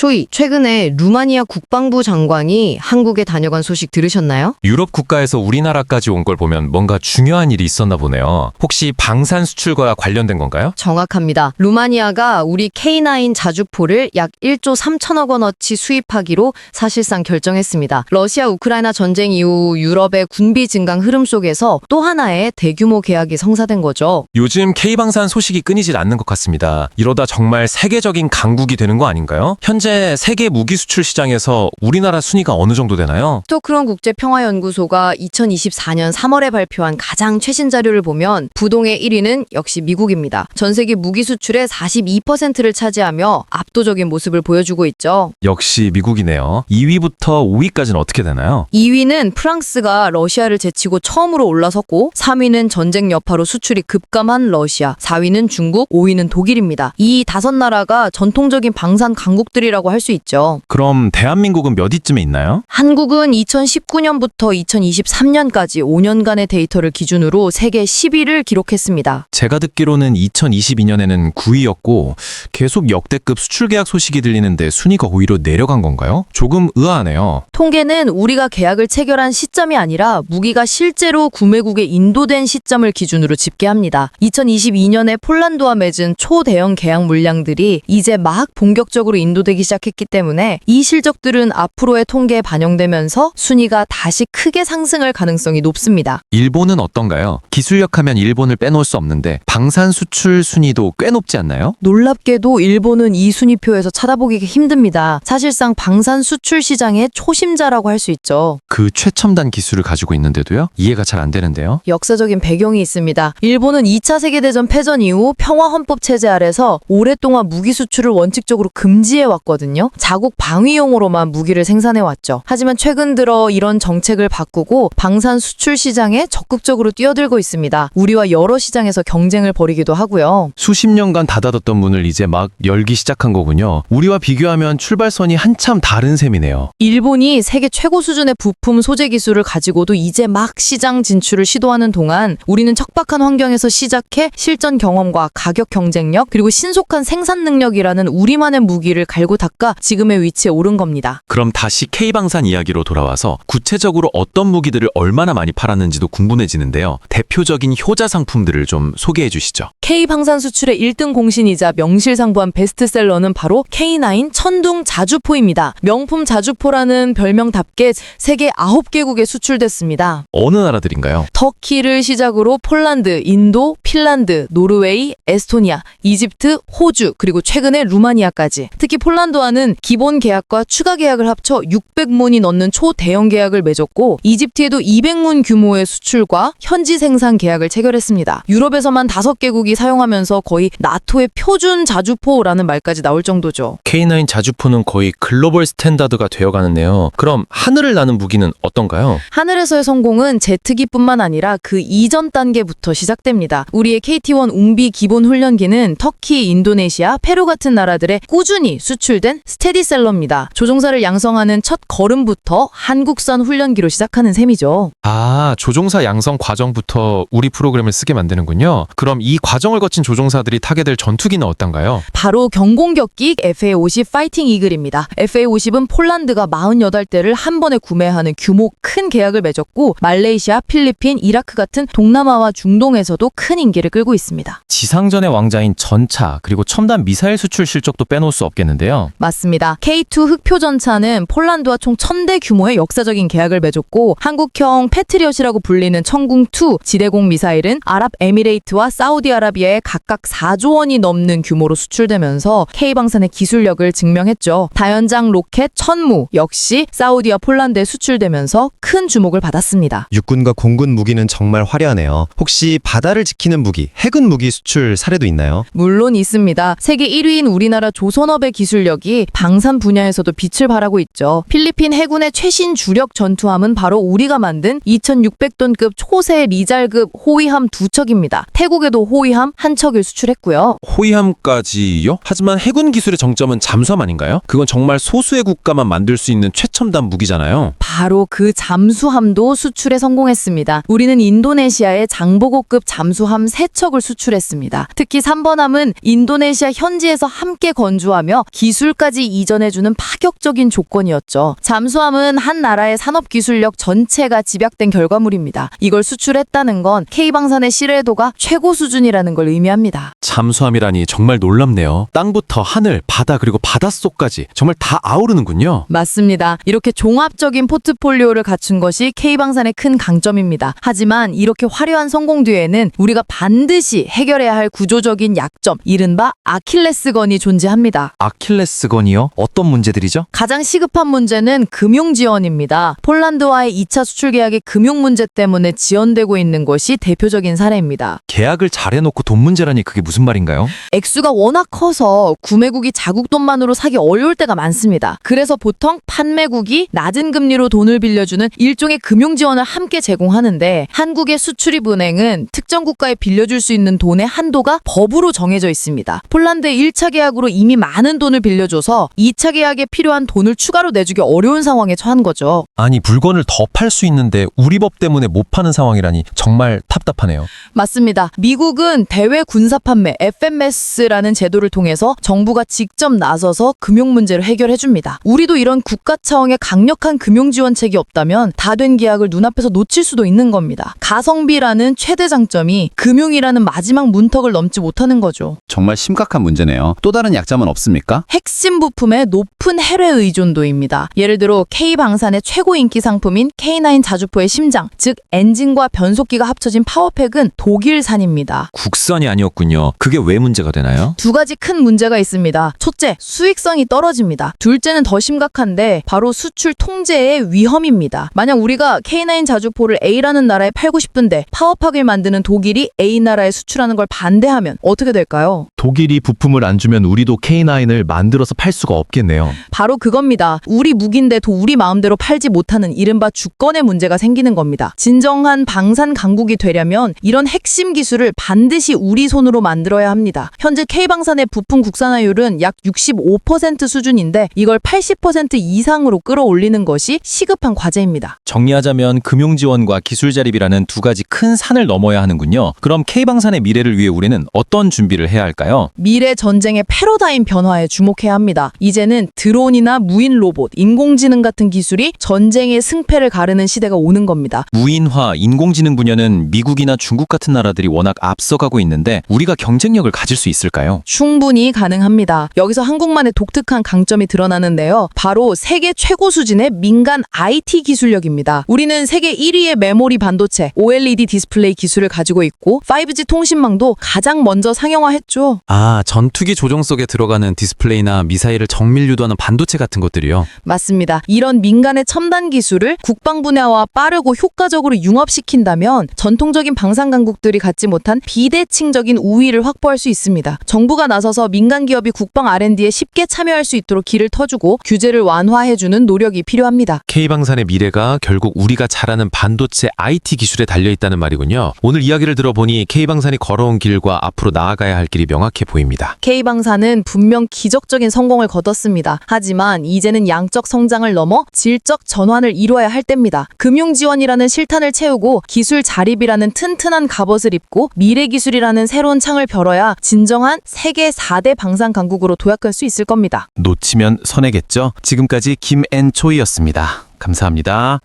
초이, 최근에 루마니아 국방부 장관이 한국에 다녀간 소식 들으셨나요? 유럽 국가에서 우리나라까지 온 걸 보면 뭔가 중요한 일이 있었나 보네요. 혹시 방산 수출과 관련된 건가요? 정확합니다. 루마니아가 우리 K9 자주포를 약 1조 3천억 원어치 수입하기로 사실상 결정했습니다. 러시아 우크라이나 전쟁 이후 유럽의 군비 증강 흐름 속에서 또 하나의 대규모 계약이 성사된 거죠. 요즘 K방산 소식이 끊이질 않는 것 같습니다. 이러다 정말 세계적인 강국이 되는 거 아닌가요? 현재 세계 무기 수출 시장에서 우리나라 순위가 어느 정도 되나요? 스톡홀m 국제평화연구소가 2024년 3월에 발표한 가장 최신 자료를 보면 부동의 1위는 역시 미국입니다. 전 세계 무기 수출의 42%를 차지하며 압도적인 모습을 보여주고 있죠. 역시 미국이네요. 2위부터 5위까지는 어떻게 되나요? 2위는 프랑스가 러시아를 제치고 처음으로 올라섰고 3위는 전쟁 여파로 수출이 급감한 러시아, 4위는 중국, 5위는 독일입니다. 이 5나라가 전통적인 방산 강국들이라고 할 수 있죠. 그럼 대한민국은 몇 위쯤에 있나요? 한국은 2019년부터 2023년까지 5년간의 데이터를 기준으로 세계 10위를 기록했습니다. 제가 듣기로는 2022년에는 9위였고 계속 역대급 수출 계약 소식이 들리는데 순위가 오히려 내려간 건가요? 조금 의아하네요. 통계는 우리가 계약을 체결한 시점이 아니라 무기가 실제로 구매국에 인도된 시점을 기준으로 집계합니다. 2022년에 폴란드와 맺은 초대형 계약 물량들이 이제 막 본격적으로 인도되기 시작했기 때문에 이 실적들은 앞으로의 통계에 반영되면서 순위가 다시 크게 상승할 가능성이 높습니다. 일본은 어떤가요? 기술력 하면 일본을 빼놓을 수 없는데 방산 수출 순위도 꽤 높지 않나요? 놀랍게도 일본은 이 순위표에서 찾아보기가 힘듭니다. 사실상 방산 수출 시장의 초심자라고 할 수 있죠. 그 최첨단 기술을 가지고 있는데도요? 이해가 잘 안 되는데요. 역사적인 배경이 있습니다. 일본은 2차 세계대전 패전 이후 평화헌법 체제 아래서 오랫동안 무기 수출을 원칙적으로 금지해왔거든요. 자국 방위용으로만 무기를 생산해왔죠. 하지만 최근 들어 이런 정책을 바꾸고 방산 수출 시장에 적극적으로 뛰어들고 있습니다. 우리와 여러 시장에서 경쟁을 벌이기도 하고요. 수십 년간 닫아뒀던 문을 이제 막 열기 시작한 거군요. 우리와 비교하면 출발선이 한참 다른 셈이네요. 일본이 세계 최고 수준의 부품 소재 기술을 가지고도 이제 막 시장 진출을 시도하는 동안 우리는 척박한 환경에서 시작해 실전 경험과 가격 경쟁력 그리고 신속한 생산 능력이라는 우리만의 무기를 갈고 닦아 지금의 위치에 오른 겁니다. 그럼 다시 K방산 이야기로 돌아와서 구체적으로 어떤 무기들을 얼마나 많이 팔았는지도 궁금해지는데요. 대표적인 효자 상품들을 좀 소개해 주시죠. K방산 수출의 1등 공신이자 명실상부한 베스트셀러는 바로 K9 천둥 자주포입니다. 명품 자주포라는 별명답게 세계 9개국에 수출됐습니다. 어느 나라들인가요? 터키를 시작으로 폴란드, 인도, 핀란드, 노르웨이, 에스토니아, 이집트, 호주, 그리고 최근에 루마니아까지. 특히 폴란드와는 기본 계약과 추가 계약을 합쳐 600문이 넘는 초대형 계약을 맺었고 이집트에도 200문 규모의 수출과 현지 생산 계약을 체결했습니다. 유럽에서만 5개국이 사용하면서 거의 나토의 표준 자주포라는 말까지 나올 정도죠. K9 자주포는 거의 글로벌 스탠다드가 되어가는데요. 그럼 하늘을 나는 무기는 어떤가요? 하늘에서의 성공은 제트기뿐만 아니라 그 이전 단계부터 시작됩니다. 우리의 KT-1 웅비 기본 훈련기는 터키, 인도네시아, 페루 같은 나라들에 꾸준히 수출된 스테디셀러입니다. 조종사를 양성하는 첫 걸음부터 한국산 훈련기로 시작하는 셈이죠. 아, 조종사 양성 과정부터 우리 프로그램을 쓰게 만드는군요. 그럼 이 과정을 거친 조종사들이 타게 될 전투기는 어떤가요? 바로 경공격기 FA-50 파이팅 이글입니다. FA-50은 폴란드가 48대를 한 번에 구매하는 규모 큰 계약을 맺었고 말레이시아, 필리핀, 이라크 같은 동남아와 중동에서도 큰 인기를 끌고 있습니다. 지상전의 왕자인 전차 그리고 첨단 미사일 수출 실적도 빼놓을 수 없겠는데요. 맞습니다. K2 흑표전차는 폴란드와 총 1000대 규모의 역사적인 계약을 맺었고 한국형 패트리엇이라고 불리는 천궁2 지대공 미사일은 아랍에미레이트와 사우디아라비아에 각각 4조 원이 넘는 규모로 수출되면서 K방산의 기술력을 증명했죠. 다연장 로켓 천무 역시 사우디와 폴란드에 수출되면서 큰 주목을 받았습니다. 육군과 공군 무기는 정말 화려하네요. 혹시 바다를 지키는 무기, 해군 무기 수출 사례도 있나요? 물론 있습니다. 세계 1위인 우리나라 조선업의 기술력이 방산 분야에서도 빛을 발하고 있죠. 필리핀 해군의 최신 주력 전투함은 바로 우리가 만든 2600톤급 초세 리잘급 호위함 2척입니다. 태국에도 호위함 한 척을 수출했고요. 호위함까지요? 하지만 해군 기술의 정점은 잠수함 아닌가요? 그건 정말 소수의 국가만 만들 수 있는 최첨단 무기잖아요. 바로 그 잠수함도 수출에 성공했습니다. 우리는 인도네시아에 장보고급 잠수함 3척을 수출했습니다. 특히 3번함은 인도네시아 현지에서 함께 건조하며 기술까지 이전해주는 파격적인 조건이었죠. 잠수함은 한 나라의 산업기술력 전체가 집약된 결과물입니다. 이걸 수출했다는 건 K방산의 신뢰도가 최고 수준이라는 걸 의미합니다. 잠수함이라니 정말 놀랍네요. 땅부터 하늘, 바다 그리고 바닷속까지 정말 다 아우르는군요. 맞습니다. 이렇게 종합적인 포트폴리오를 갖춘 것이 K방산의 큰 강점입니다. 하지만 이렇게 화려한 성공 뒤에는 우리가 반드시 해결해야 할 구조적인 약점, 이른바 아킬레스건이 존재합니다. 아킬레스건이요? 어떤 문제들이죠? 가장 시급한 문제는 금융 지원입니다. 폴란드와의 2차 수출 계약의 금융 문제 때문에 지연되고 있는 것이 대표적인 사례입니다. 계약을 잘 해놓고 돈 문제라니 그게 무슨 말인가요? 액수가 워낙 커서 구매국이 자국 돈만으로 사기 어려울 때가 많습니다. 그래서 보통 판매국이 낮은 금리로 돈을 빌려주는 일종의 금융 지원을 함께 제공하는데 한국의 수출입은행은 특정 국가에 빌려줄 수 있는 돈의 한도가 법으로 정해져 있습니다. 폴란드의 1차 계약으로 이미 많은 돈을 빌려줘서 2차 계약에 필요한 돈을 추가로 내주기 어려운 상황에 처한 거죠. 아니 물건을 더 팔 수 있는데 우리 법 때문에 못 파는 상황이라니 정말 답답하네요. 맞습니다. 미국은 대외 군사 판매 FMS라는 제도를 통해서 정부가 직접 나서서 금융 문제를 해결해 줍니다. 우리도 이런 국가 차원의 강력한 금융 지원책이 없다면 다 된 계약을 눈앞에서 놓칠 수도 있는 겁니다. 가성비라는 최대 장점이 금융이라는 마지막 문턱을 넘지 못하는 거죠. 정말 심각한 문제네요. 또 다른 약점은 없습니까? 핵심 부품의 높은 해외 의존도입니다. 예를 들어 K방산의 최고 인기 상품인 K9 자주포의 심장, 즉 엔진과 변속기가 합쳐진 파워팩은 독일산입니다. 국산이 아니었군요. 그게 왜 문제가 되나요? 두 가지 큰 문제가 있습니다. 첫째, 수익성이 떨어집니다. 둘째는 더 심각한데 바로 수출 통제의 위험입니다. 만약 우리가 K9 자주포를 A라는 나라에 팔고 싶은데 파워팩을 만드는 독일이 A 나라에 수출하는 걸 반대하면 어떻게 될까요? 독일이 부품을 안 주면 우리도 K9을 만들어서 팔 수가 없겠네요. 바로 그겁니다. 우리 무기인데도 우리 마음대로 팔지 못하는 이른바 주권의 문제가 생기는 겁니다. 진정한 방산 강국이 되려면 이런 핵심 기술을 반드시 우리 손으로 만들어야 합니다. 현재 K방산의 부품 국산화율은 약 65% 수준인데 이걸 80% 이상으로 끌어올리는 것이 시급한 과제입니다. 정리하자면 금융 지원과 기술 자립이라는 두 가지 큰 산을 넘어야 하는군요. 그럼 K방산의 미래를 위해 우리는 어떤 준비를 해야 할까요? 미래 전쟁의 패러다임 변화에 주목해야 합니다. 이제는 드론이나 무인 로봇, 인공지능 같은 기술이 전쟁의 승패를 가르는 시대가 오는 겁니다. 무인화, 인공지능 분야는 미국이나 중국 같은 나라들이 워낙 앞서가고 있는데 우리가 경쟁력을 가질 수 있을까요? 충분히 가능합니다. 여기서 한국만의 독특한 강점이 드러나는데요. 바로 세계 최고 수준의 민간 IT 기술력입니다. 우리는 세계 1위의 메모리 반도체, OLED 디스플레이 기술을 가지고 있고 5G 통신망도 가장 먼저 상용화했죠. 아, 전투기 조종 속에 들어가는 디스플레이나 미사일을 정밀 유도하는 반도체 같은 것들이요. 맞습니다. 이런 민간의 첨단 기술을 국방 분야와 빠르고 효과적으로 융합시킨다면 전통적인 방산 강국들이 갖지 못한 비대칭적인 우위를 확보할 수 있습니다. 정부가 나서서 민간 기업이 국방 R&D에 쉽게 참여할 수 있도록 길을 터주고 규제를 완화해주는 노력이 필요합니다. K방산의 미래가 결국 우리가 잘하는 반도체 IT 기술에 달려있다는 말이군요. 오늘 이야기를 들어보니 K방산이 걸어온 길과 앞으로 나아가야 할 길이 명확해 보입니다. K방산은 분명 기적적인 성공을 거뒀습니다. 하지만 이제는 양적 성장을 넘어 질적 전환을 이루어야 할 때입니다. 금융 지원이라는 실탄을 채우고 기술 자립이라는 튼튼한 갑옷을 입고 미래 기술이라는 새로운 창을 펼어야 진정한 세계 4대 방산 강국으로 도약할 수 있을 겁니다. 놓치면 손해겠죠? 지금까지 김앤초이였습니다. 감사합니다.